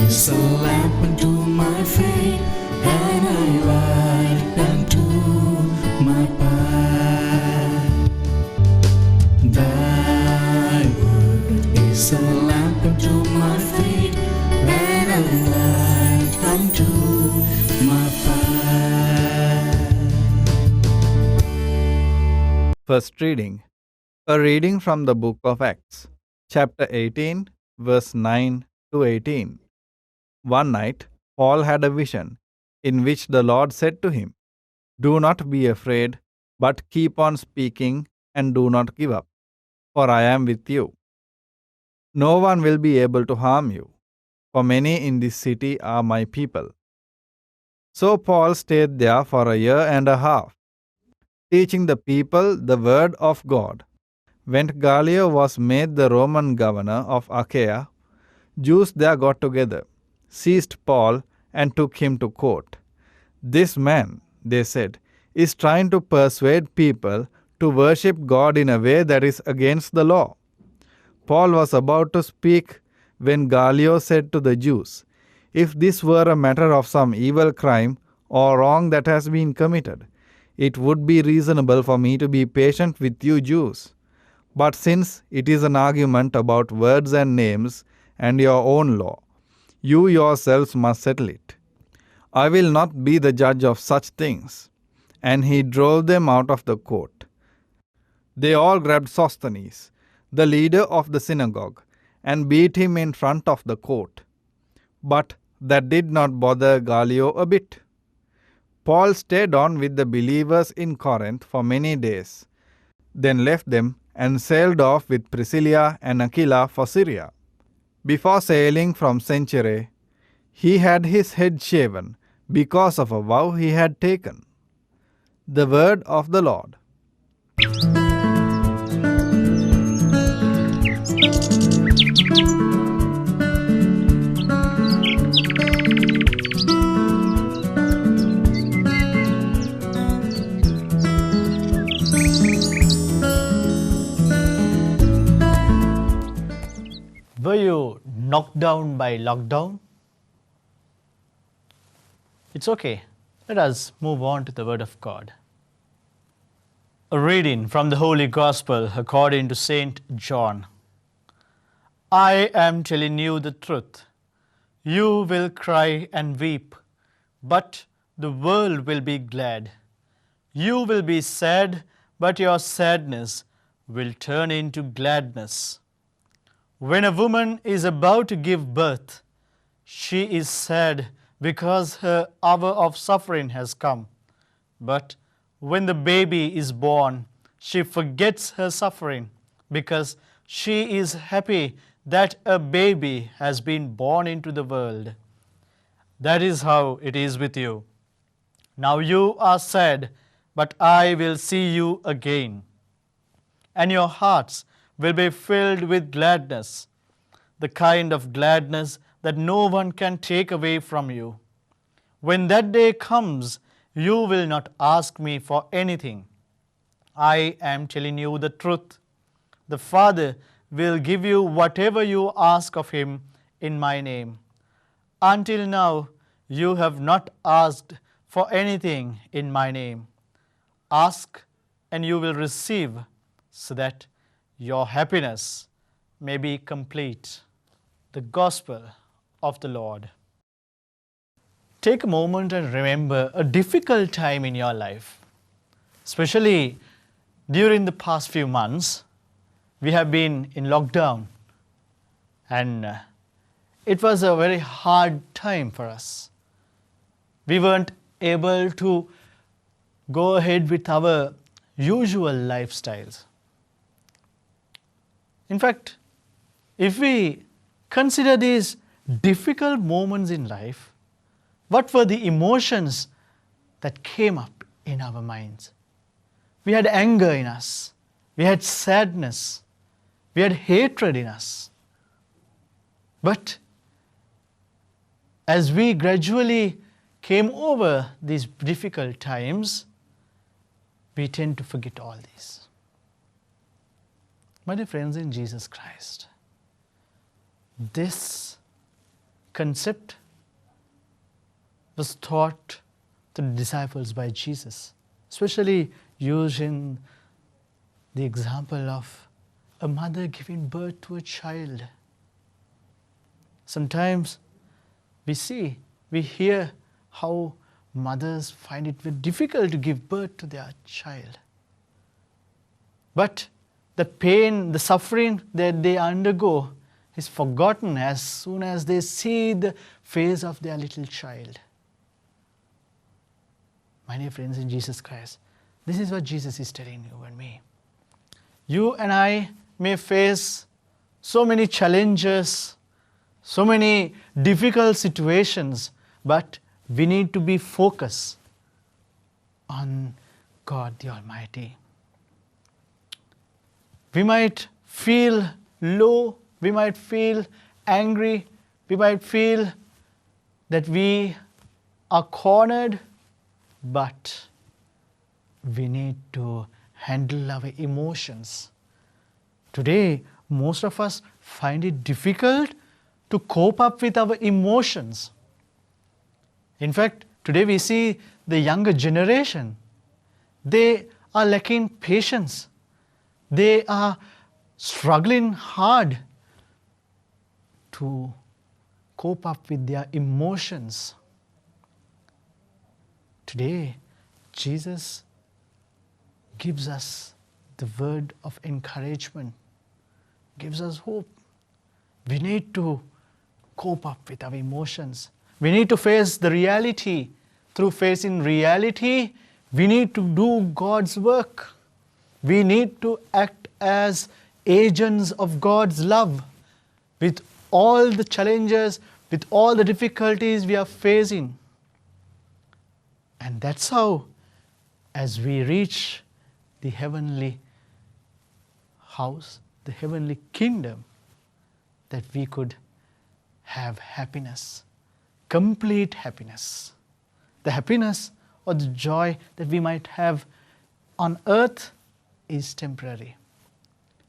is a lamp unto my feet, and a light unto my path. Thy word is a lamp unto my feet, and a light unto my path. First reading. A reading from the book of Acts, chapter 18, verse 9 to 18. One night, Paul had a vision, in which the Lord said to him, "Do not be afraid, but keep on speaking, and do not give up, for I am with you. No one will be able to harm you, for many in this city are my people." So Paul stayed there for a year and a half, teaching the people the word of God. When Gallio was made the Roman governor of Achaia, Jews there got together, seized Paul, and took him to court. "This man," they said, "is trying to persuade people to worship God in a way that is against the law." Paul was about to speak when Gallio said to the Jews, "If this were a matter of some evil crime or wrong that has been committed, it would be reasonable for me to be patient with you Jews. But since it is an argument about words and names and your own law, you yourselves must settle it. I will not be the judge of such things." And he drove them out of the court. They all grabbed Sosthenes, the leader of the synagogue, and beat him in front of the court. But that did not bother Gallio a bit. Paul stayed on with the believers in Corinth for many days, then left them and sailed off with Priscilla and Aquila for Syria. Before sailing from Cenchreae, he had his head shaven because of a vow he had taken. The word of the Lord. Were you knocked down by lockdown? It's okay. Let us move on to the Word of God. A reading from the Holy Gospel according to St. John. I am telling you the truth. You will cry and weep, but the world will be glad. You will be sad, but your sadness will turn into gladness. When a woman is about to give birth, she is sad because her hour of suffering has come. But when the baby is born, she forgets her suffering because she is happy that a baby has been born into the world. That is how it is with you. Now you are sad, but I will see you again, and your hearts will be filled with gladness, the kind of gladness that no one can take away from you. When that day comes, you will not ask me for anything. I am telling you the truth. The Father will give you whatever you ask of him in my name. Until now, you have not asked for anything in my name. Ask and you will receive, so that your happiness may be complete. The Gospel of the Lord. Take a moment and remember a difficult time in your life. Especially during the past few months, we have been in lockdown, and it was a very hard time for us. We weren't able to go ahead with our usual lifestyles. In fact, if we consider these difficult moments in life, what were the emotions that came up in our minds? We had anger in us. We had sadness. We had hatred in us. But as we gradually came over these difficult times, we tend to forget all these. My dear friends in Jesus Christ, this concept was taught to the disciples by Jesus, especially using the example of a mother giving birth to a child. Sometimes we hear how mothers find it very difficult to give birth to their child. But the pain, the suffering that they undergo is forgotten as soon as they see the face of their little child. My dear friends in Jesus Christ, this is what Jesus is telling you and me. You and I may face so many challenges, so many difficult situations, but we need to be focused on God the Almighty. We might feel low, we might feel angry, we might feel that we are cornered, but we need to handle our emotions. Today, most of us find it difficult to cope up with our emotions. In fact, today we see the younger generation. They are lacking patience. They are struggling hard to cope up with their emotions. Today, Jesus gives us the word of encouragement, gives us hope. We need to cope up with our emotions. We need to face the reality. Through facing reality, we need to do God's work. We need to act as agents of God's love with all the challenges, with all the difficulties we are facing. And that's how, as we reach the heavenly house, the heavenly kingdom, that we could have happiness, complete happiness. The happiness or the joy that we might have on earth is temporary.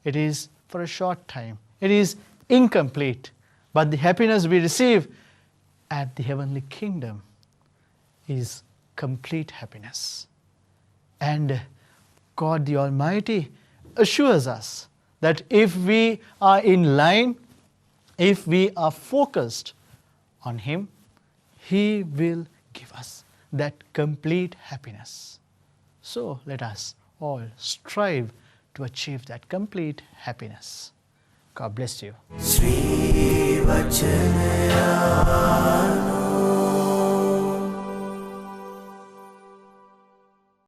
It is for a short time. It is incomplete. But the happiness we receive at the heavenly kingdom is complete happiness. And God the Almighty assures us that if we are in line, if we are focused on Him, He will give us that complete happiness. So let us all strive to achieve that complete happiness. God bless you. Sri Wachanayano